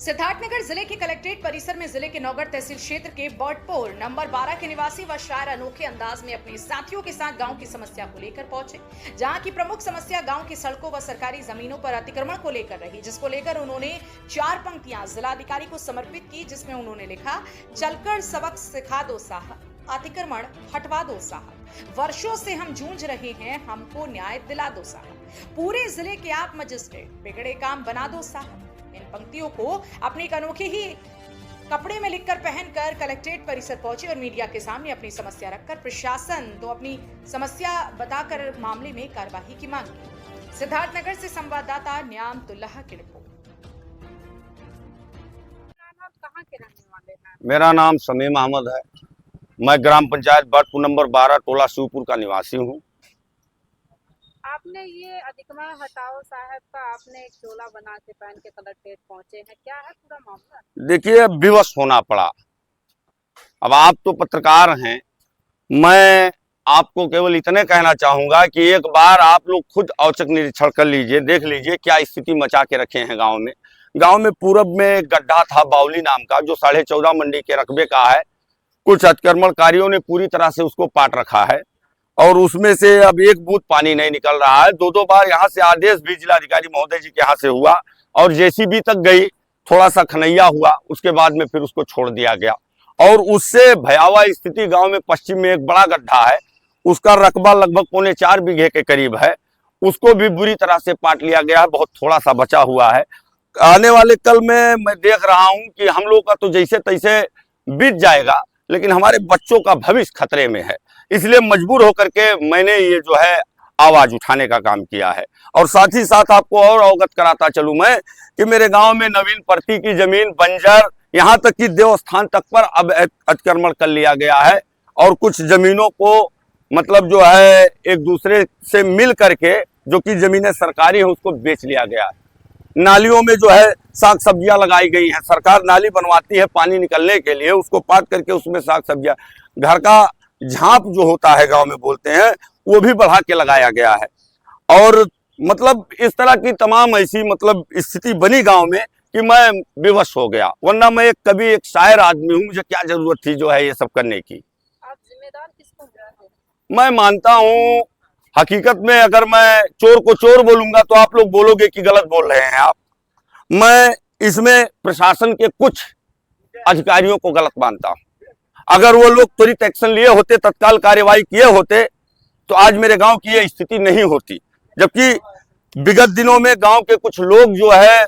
सिद्धार्थनगर जिले के कलेक्ट्रेट परिसर में जिले के नौगढ़ तहसील क्षेत्र के बॉटपोर नंबर 12 के निवासी व शायर अनोखे अंदाज में अपने साथियों के साथ गांव की समस्या को लेकर पहुंचे, जहां की प्रमुख समस्या गांव की सड़कों व सरकारी जमीनों पर अतिक्रमण को लेकर रही, जिसको लेकर उन्होंने 4 पंक्तियां जिलाधिकारी को समर्पित की, जिसमें उन्होंने लिखा, चलकर सबक सिखा दो साहब, अतिक्रमण हटवा दो साहब, वर्षों से हम जूझ रहे हैं, हमको न्याय दिला दो साहब, पूरे जिले के आप मजिस्ट्रेट, बिगड़े काम बना दो साहब। इन पंक्तियों को अपने एक अनोखे ही कपड़े में लिखकर पहनकर कलेक्ट्रेट परिसर पहुंचे और मीडिया के सामने अपनी समस्या रखकर प्रशासन तो अपनी समस्या बताकर मामले में कार्रवाई की मांग की। सिद्धार्थनगर से संवाददाता न्यामतुल्लाह की रिपोर्ट। कहाँ के रहने वाले हैं? मेरा नाम समीम अहमद है। मैं ग्राम पंचायत बॉटपुर नंबर 12 टोला शिवपुर का निवासी हूँ। आपने ये अतिक्रमण हटाओ साहब का आपने एक चोला बना के पहन के कलेक्ट्रेट पहुंचे हैं, क्या है पूरा मामला? देखिए, विवश होना पड़ा। अब आप तो पत्रकार हैं, मैं आपको केवल इतने कहना चाहूंगा कि एक बार आप लोग खुद औचक निरीक्षण कर लीजिए, देख लीजिए क्या स्थिति मचा के रखे हैं गांव में। गांव में पूरब में एक गड्ढा था बाउली नाम का, जो 14.5 मंडी के रकबे का है। कुछ अतिक्रमणकारियों ने पूरी तरह से उसको पाट रखा है और उसमें से अब एक बूंद पानी नहीं निकल रहा है। 2 बार यहाँ से आदेश भी जिलाधिकारी महोदय जी के यहाँ से हुआ और जेसीबी तक गई, थोड़ा सा खनैया हुआ, उसके बाद में फिर उसको छोड़ दिया गया। और उससे भयावह स्थिति गांव में पश्चिम में एक बड़ा गड्ढा है, उसका रकबा लगभग 4.25 बीघे के करीब है, उसको भी बुरी तरह से पाट लिया गया है, बहुत थोड़ा सा बचा हुआ है। आने वाले कल में मैं देख रहा हूँ कि हम लोग का तो जैसे तैसे बीत जाएगा, लेकिन हमारे बच्चों का भविष्य खतरे में है। इसलिए मजबूर होकर के मैंने ये जो है आवाज उठाने का काम किया है। और साथ ही साथ आपको और अवगत कराता चलूं मैं कि मेरे गांव में नवीन प्रति की जमीन बंजर, यहाँ तक कि देवस्थान तक पर अब अतिक्रमण कर लिया गया है और कुछ जमीनों को मतलब जो है एक दूसरे से मिल करके, जो कि जमीनें सरकारी हैं, उसको बेच लिया गया है। नालियों में जो है साग सब्जियां लगाई गई हैं, सरकार नाली बनवाती है पानी निकलने के लिए, उसको पाट करके उसमें साग सब्जियां, घर का झांप जो होता है गांव में बोलते हैं, वो भी बढ़ा के लगाया गया है। और मतलब इस तरह की तमाम ऐसी मतलब स्थिति बनी गांव में कि मैं विवश हो गया। वरना मैं एक कभी एक शायर आदमी हूँ, मुझे क्या जरूरत थी जो है ये सब करने की। आप जिम्मेदार किसको हैं? मैं मानता हूँ हकीकत में अगर मैं चोर को चोर बोलूंगा तो आप लोग बोलोगे कि गलत बोल रहे हैं आप। मैं इसमें प्रशासन के कुछ अधिकारियों को गलत मानता हूं। अगर वो लोग त्वरित एक्शन लिए होते, तत्काल कार्यवाही किए होते, तो आज मेरे गांव की ये स्थिति नहीं होती। जबकि विगत दिनों में गांव के कुछ लोग जो है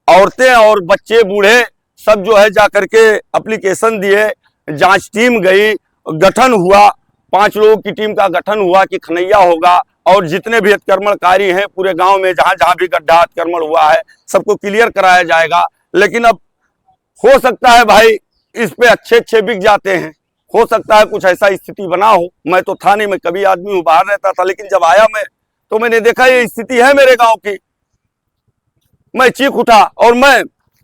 औरतें और बच्चे बूढ़े सब जो है जाकर के एप्लीकेशन दिए, जांच टीम गई, गठन हुआ, 5 लोगों की टीम का गठन हुआ कि खनैया होगा और जितने भी अतिक्रमणकारी हैं पूरे गांव में जहां जहां भी गड्ढा अतिक्रमण हुआ है सबको क्लियर कराया जाएगा। लेकिन अब हो सकता है भाई इस पे अच्छे बिक जाते हैं, हो सकता है कुछ ऐसा स्थिति बना हो। मैं तो था नहीं, मैं कभी आदमी हूं, बाहर रहता था, लेकिन जब आया मैं तो मैंने देखा ये स्थिति है मेरे गाँव की। मैं चीख उठा और मैं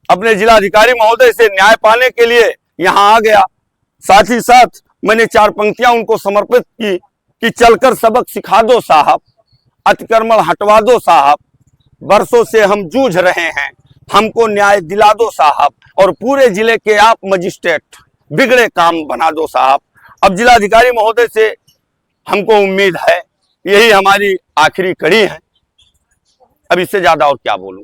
अपने जिलाधिकारी महोदय से न्याय पाने के लिए यहाँ आ गया। साथ ही साथ मैंने 4 पंक्तियां उनको समर्पित की कि चलकर सबक सिखा दो साहब, अतिक्रमण हटवा दो साहब, वर्षों से हम जूझ रहे हैं, हमको न्याय दिला दो साहब, और पूरे जिले के आप मजिस्ट्रेट, बिगड़े काम बना दो साहब। अब जिलाधिकारी महोदय से हमको उम्मीद है, यही हमारी आखिरी कड़ी है। अब इससे ज्यादा और क्या बोलूं।